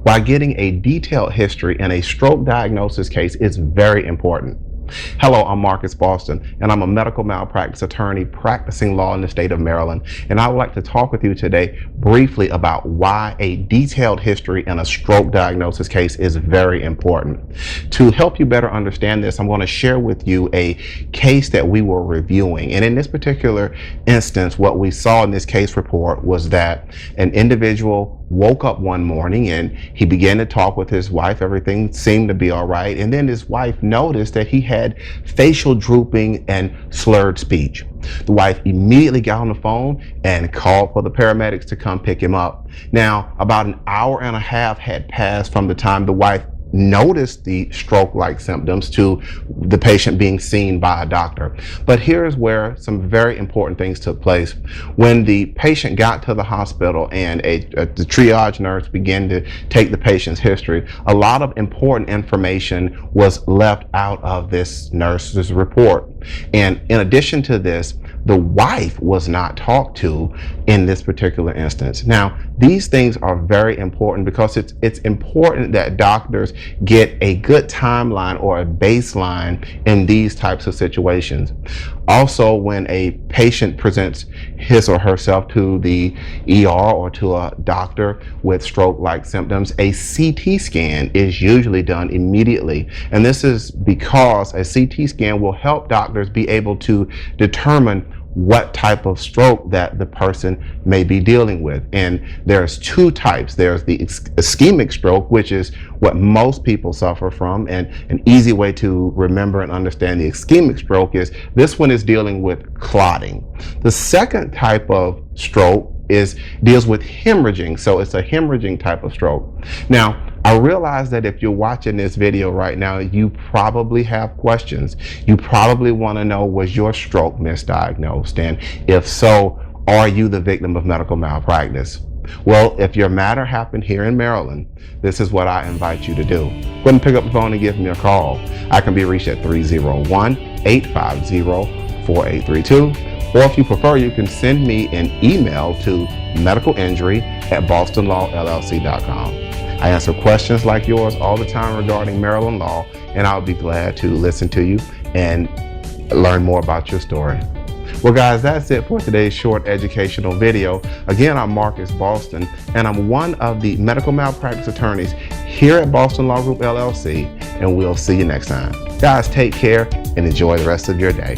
why getting a detailed history in a stroke diagnosis case is very important. Hello, I'm Marcus Boston, and I'm a medical malpractice attorney practicing law in the state of Maryland. And I would like to talk with you today briefly about why a detailed history in a stroke diagnosis case is very important. To help you better understand this, I'm going to share with you a case that we were reviewing. And in this particular instance, what we saw in this case report was that an individual woke up one morning and he began to talk with his wife. Everything seemed to be all right. And then his wife noticed that he had facial drooping and slurred speech. The wife immediately got on the phone and called for the paramedics to come pick him up. Now, about an hour and a half had passed from the time the wife noticed the stroke-like symptoms to the patient being seen by a doctor. But here's where some very important things took place. When the patient got to the hospital and the triage nurse began to take the patient's history, a lot of important information was left out of this nurse's report. And in addition to this, the wife was not talked to in this particular instance. Now, these things are very important because it's important that doctors get a good timeline or a baseline in these types of situations. Also, when a patient presents his or herself to the ER or to a doctor with stroke-like symptoms, a CT scan is usually done immediately. And this is because a CT scan will help doctors be able to determine what type of stroke that the person may be dealing with. And there's two types. There's the ischemic stroke, which is what most people suffer from. And an easy way to remember and understand the ischemic stroke is this one is dealing with clotting. The second type of stroke deals with hemorrhaging. So it's a hemorrhaging type of stroke. Now, I realize that if you're watching this video right now, you probably have questions. You probably want to know, was your stroke misdiagnosed? And if so, are you the victim of medical malpractice? Well, if your matter happened here in Maryland, this is what I invite you to do. Go ahead and pick up the phone and give me a call. I can be reached at 301-850-4832. Or if you prefer, you can send me an email to medicalinjury@bostonlawllc.com. I answer questions like yours all the time regarding Maryland law, and I'll be glad to listen to you and learn more about your story. Well, guys, that's it for today's short educational video. Again, I'm Marcus Boston, and I'm one of the medical malpractice attorneys here at Boston Law Group LLC, and we'll see you next time. Guys, take care and enjoy the rest of your day.